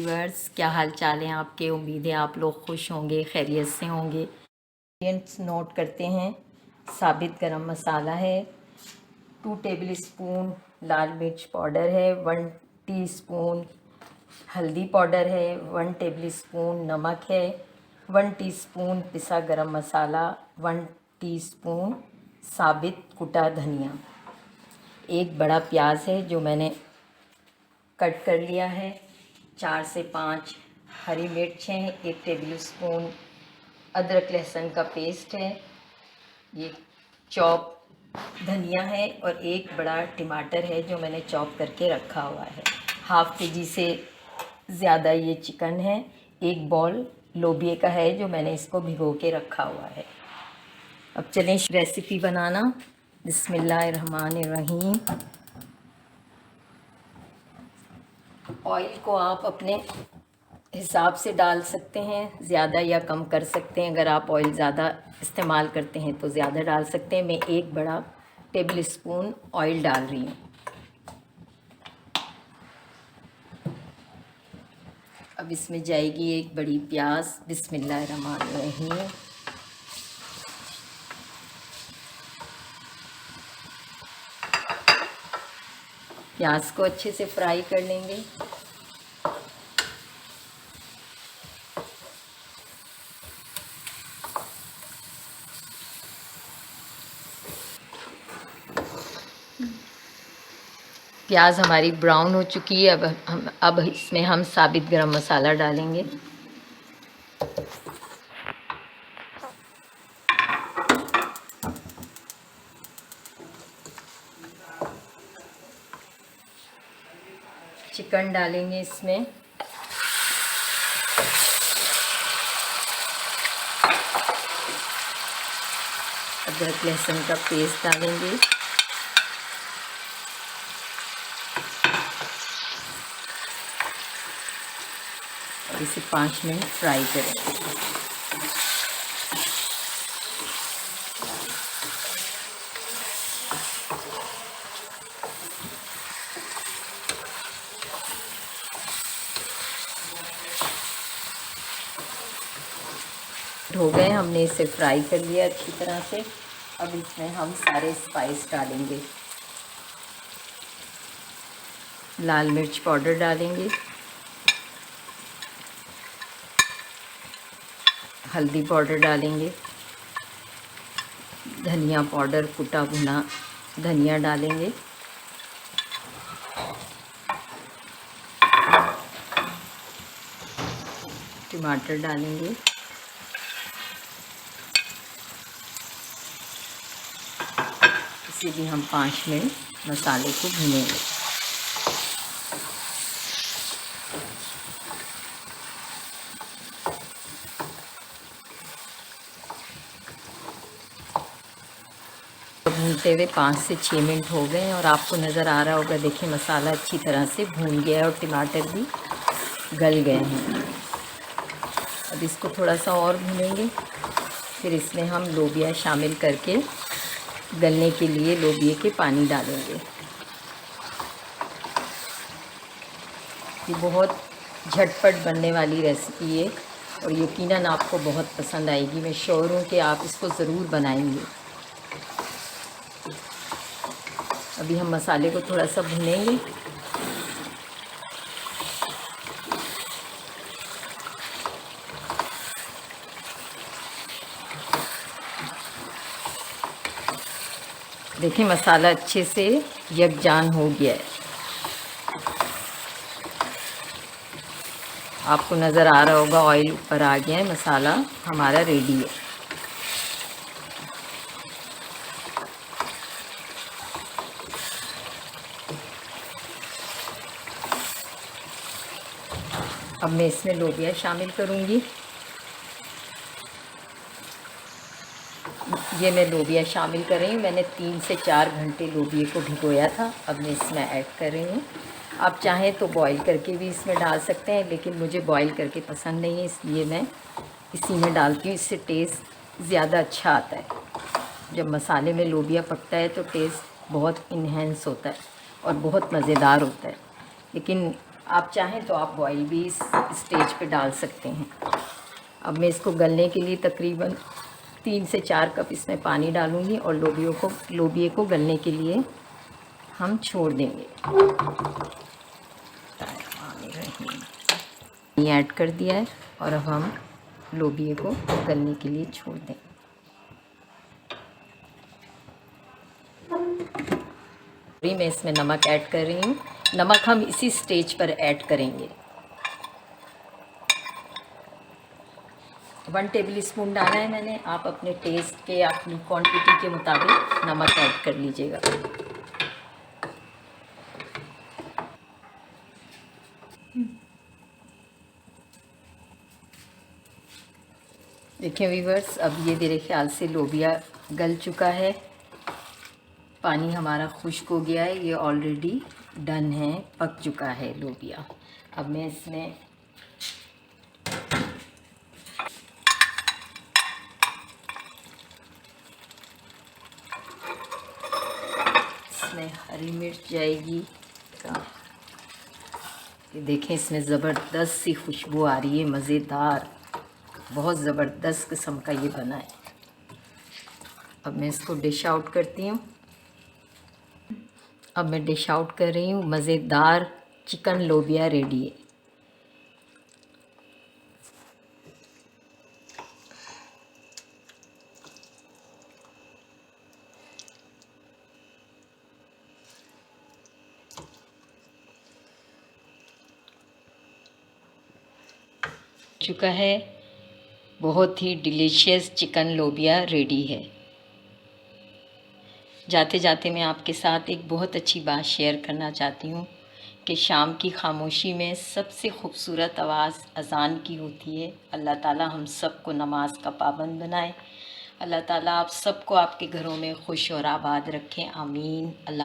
Viewers, क्या हाल चाल है आपके। उम्मीद है आप लोग खुश होंगे, खैरियत से होंगे। इंग्रेडिएंट्स नोट करते हैं। साबित गरम मसाला है, 2 टेबल स्पून लाल मिर्च पाउडर है, 1 टीस्पून हल्दी पाउडर है, 1 टेबल स्पून नमक है, 1 टीस्पून पिसा गरम मसाला, 1 टीस्पून साबित कुटा धनिया, एक बड़ा प्याज है जो मैंने कट कर लिया है, 4 से 5 हरी मिर्च हैं, 1 टेबल स्पून अदरक लहसुन का पेस्ट है, ये चॉप धनिया है और एक बड़ा टमाटर है जो मैंने चॉप करके रखा हुआ है। हाफ़ केजी से ज़्यादा ये चिकन है। एक बॉल लोबिया का है जो मैंने इसको भिगो के रखा हुआ है। अब चलें रेसिपी बनाना। बिस्मिल्लाहिर्रहमानिर्रहीम। ऑयल को आप अपने हिसाब से डाल सकते हैं, ज़्यादा या कम कर सकते हैं। अगर आप ऑयल ज़्यादा इस्तेमाल करते हैं तो ज़्यादा डाल सकते हैं। मैं एक बड़ा टेबल स्पून ऑयल डाल रही हूँ। अब इसमें जाएगी एक बड़ी प्याज। बिस्मिल्लाहिर्रहमानिर्रहीम। प्याज को अच्छे से फ्राई कर लेंगे। प्याज हमारी ब्राउन हो चुकी है। अब इसमें हम साबित गरम मसाला डालेंगे। चिकन डालेंगे इसमें। अदरक लहसुन का पेस्ट डालेंगे। और इसे 5 मिनट फ्राई करेंगे। हो गए, हमने इसे फ्राई कर लिया अच्छी तरह से। अब इसमें हम सारे स्पाइस डालेंगे। लाल मिर्च पाउडर डालेंगे, हल्दी पाउडर डालेंगे, धनिया पाउडर कुटा भुना धनिया डालेंगे, टमाटर डालेंगे, इसे भी हम 5 मिनट मसाले को भूनेंगे। भूनते हुए 5 से 6 मिनट हो गए और आपको नज़र आ रहा होगा, देखिए मसाला अच्छी तरह से भून गया है और टमाटर भी गल गए हैं। अब इसको थोड़ा सा और भूनेंगे। फिर इसमें हम लोबिया शामिल करके गलने के लिए लोबिया के पानी डालेंगे। ये बहुत झटपट बनने वाली रेसिपी है और यकीनन आपको बहुत पसंद आएगी। मैं श्योर हूँ कि आप इसको ज़रूर बनाएंगे। अभी हम मसाले को थोड़ा सा भूनेंगे। देखिए मसाला अच्छे से यकजान हो गया है। आपको नज़र आ रहा होगा ऑयल ऊपर आ गया है। मसाला हमारा रेडी है। अब मैं इसमें लोबिया शामिल करूँगी। ये मैं लोबिया शामिल कर रही हूँ। मैंने 3 से 4 घंटे लोबिया को भिगोया था। अब मैं इसमें ऐड कर रही हूँ। आप चाहें तो बॉईल करके भी इसमें डाल सकते हैं, लेकिन मुझे बॉईल करके पसंद नहीं है, इसलिए मैं इसी में डालती हूँ। इससे टेस्ट ज़्यादा अच्छा आता है। जब मसाले में लोबिया पकता है तो टेस्ट बहुत इन्हेंस होता है और बहुत मज़ेदार होता है। लेकिन आप चाहें तो आप बॉयल भी इस स्टेज पे डाल सकते हैं। अब मैं इसको गलने के लिए तकरीबन 3 से 4 कप इसमें पानी डालूँगी और लोबिये को गलने के लिए हम छोड़ देंगे। पानी ऐड कर दिया है और अब हम लोबिये को गलने के लिए छोड़ दें। मैं इसमें नमक ऐड कर रही हूँ। नमक हम इसी स्टेज पर ऐड करेंगे। 1 टेबल स्पून डाला है मैंने। आप अपने टेस्ट के, अपनी क्वांटिटी के मुताबिक नमक ऐड कर लीजिएगा। देखिए व्यूअर्स, अब ये मेरे ख्याल से लोबिया गल चुका है। पानी हमारा खुश्क हो गया है, ये ऑलरेडी डन है, पक चुका है लोबिया। अब मैं इसमें हरी मिर्च जाएगी। ये देखें, इसमें ज़बरदस्त सी खुशबू आ रही है, मज़ेदार, बहुत ज़बरदस्त किस्म का ये बना है। अब मैं इसको डिश आउट करती हूँ। अब मैं डिश आउट कर रही हूँ। मज़ेदार चिकन लोबिया रेडी है। चुका है, बहुत ही डिलीशियस चिकन लोबिया रेडी है। जाते जाते मैं आपके साथ एक बहुत अच्छी बात शेयर करना चाहती हूँ कि शाम की खामोशी में सबसे खूबसूरत आवाज़ अज़ान की होती है। अल्लाह ताला हम सबको नमाज का पाबंद बनाए। अल्लाह ताला आप सबको आपके घरों में खुश और आबाद रखें। आमीन। अल्लाह